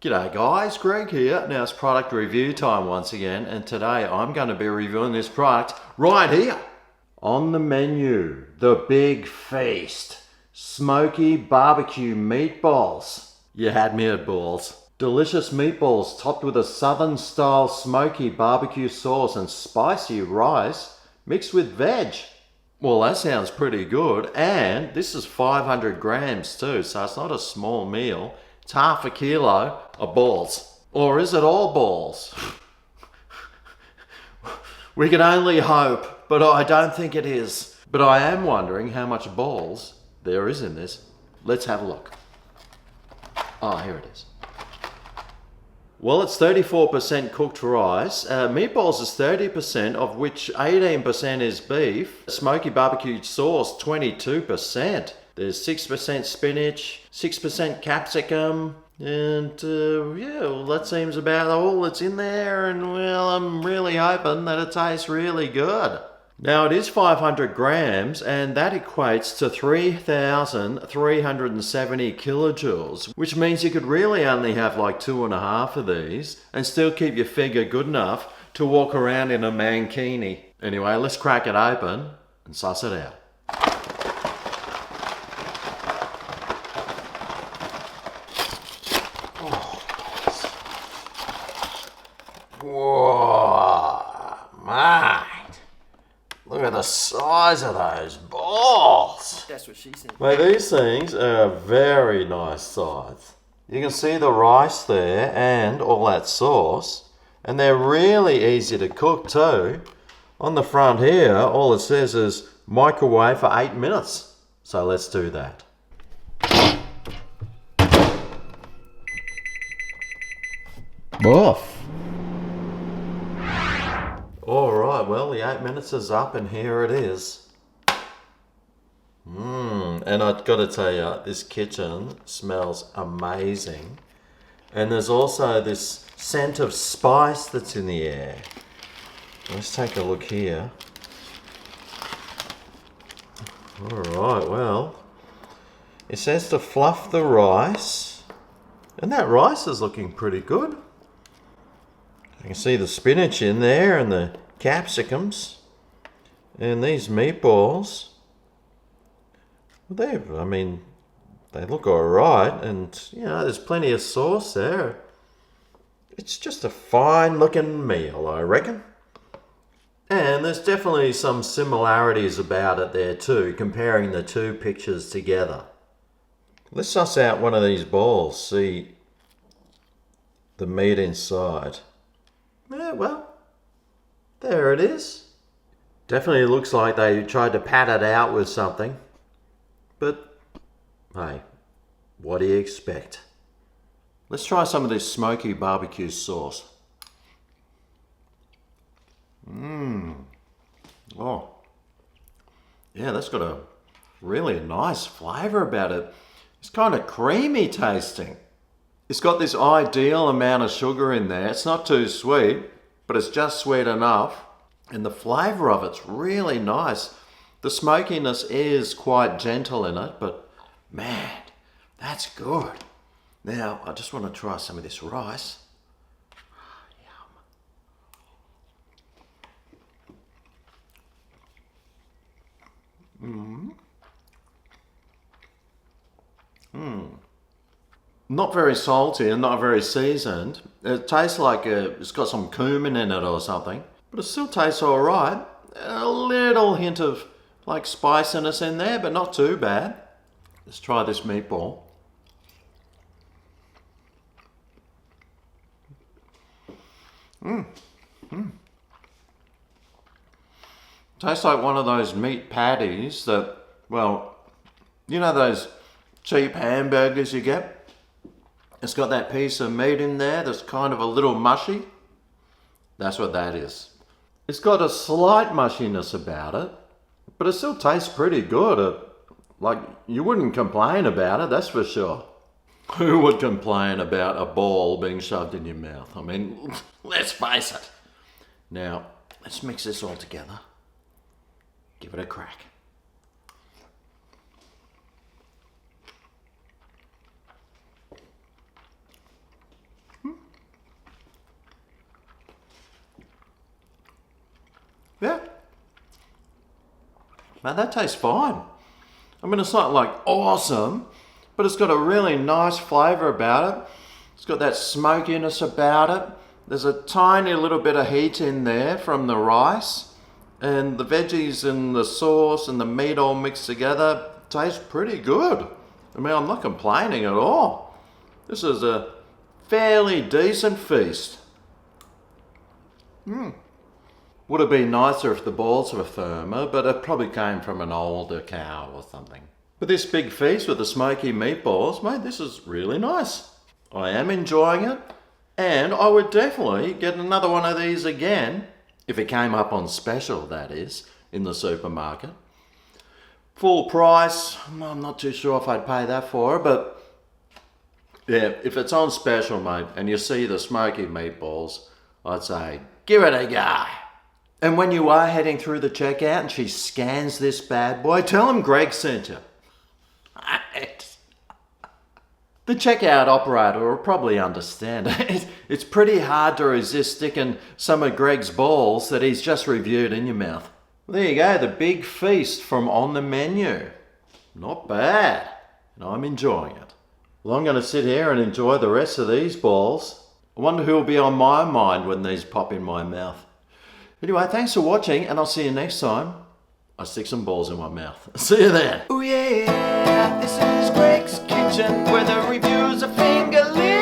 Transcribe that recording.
G'day guys, Greg here. Now it's product review time once again, and today I'm going to be reviewing this product right here. On the menu, the big feast, Smoky BBQ Meatballs. You had me at balls. Delicious meatballs topped with a southern style smoky barbecue sauce and spicy rice mixed with veg. Well, that sounds pretty good, and this is 500 grams too, so it's not a small meal. It's half a kilo of balls. Or is it all balls? We can only hope, but I don't think it is. But I am wondering how much balls there is in this. Let's have a look. Oh, here it is. Well, it's 34% cooked rice. Meatballs is 30%, of which 18% is beef. Smoky barbecue sauce, 22%. There's 6% spinach, 6% capsicum, and yeah, well, that seems about all that's in there, and well, I'm really hoping that it tastes really good. Now, it is 500 grams, and that equates to 3,370 kilojoules, which means you could really only have like 2.5 of these and still keep your figure good enough to walk around in a mankini. Anyway, let's crack it open and suss it out. Whoa, mate. Look at the size of those balls. That's what she said. Mate, these things are a very nice size. You can see the rice there and all that sauce. And they're really easy to cook too. On the front here, all it says is microwave for 8 minutes. So let's do that. Off. Alright, well the 8 minutes is up and here it is. And I've got to tell you, this kitchen smells amazing. And there's also this scent of spice that's in the air. Let's take a look here. Alright, well, it says to fluff the rice. And that rice is looking pretty good. You can see the spinach in there and the capsicums. And these meatballs, they look alright, and you know, there's plenty of sauce there. It's just a fine looking meal, I reckon. And there's definitely some similarities about it there too, comparing the two pictures together. Let's suss out one of these balls, see the meat inside. Yeah, well, there it is. Definitely looks like they tried to pat it out with something. But, hey, what do you expect? Let's try some of this smoky barbecue sauce. Oh. Yeah, that's got a really nice flavour about it. It's kind of creamy tasting. It's got this ideal amount of sugar in there. It's not too sweet, but it's just sweet enough. And the flavour of it's really nice. The smokiness is quite gentle in it, but man, that's good. Now, I just want to try some of this rice. Not very salty and not very seasoned. It tastes like it's got some cumin in it or something, but it still tastes alright. A little hint of like spiciness in there, but not too bad. Let's try this meatball. Tastes like one of those meat patties that, well, you know those cheap hamburgers you get? It's got that piece of meat in there that's kind of a little mushy. That's what that is. It's got a slight mushiness about it, but it still tastes pretty good. Like, you wouldn't complain about it, that's for sure. Who would complain about a ball being shoved in your mouth? I mean, let's face it. Now, let's mix this all together. Give it a crack. Yeah. Man, that tastes fine. I mean, it's not like awesome, but it's got a really nice flavour about it. It's got that smokiness about it. There's a tiny little bit of heat in there from the rice, and the veggies and the sauce and the meat all mixed together taste pretty good. I mean, I'm not complaining at all. This is a fairly decent feast. Would have been nicer if the balls were firmer, but it probably came from an older cow or something. But this big feast with the smoky meatballs, mate, this is really nice. I am enjoying it, and I would definitely get another one of these again, if it came up on special, that is, in the supermarket. Full price, I'm not too sure if I'd pay that for it, but yeah, if it's on special, mate, and you see the smoky meatballs, I'd say, give it a go. And when you are heading through the checkout and she scans this bad boy, tell him Greg sent you. The checkout operator will probably understand. It's pretty hard to resist sticking some of Greg's balls that he's just reviewed in your mouth. Well, there you go, the big feast from On the Menu. Not bad, and I'm enjoying it. Well, I'm going to sit here and enjoy the rest of these balls. I wonder who will be on my mind when these pop in my mouth. Anyway, thanks for watching, and I'll see you next time. I stick some balls in my mouth. See you then. Oh yeah, this is Greg's Kitchen, where the reviews are fingerling.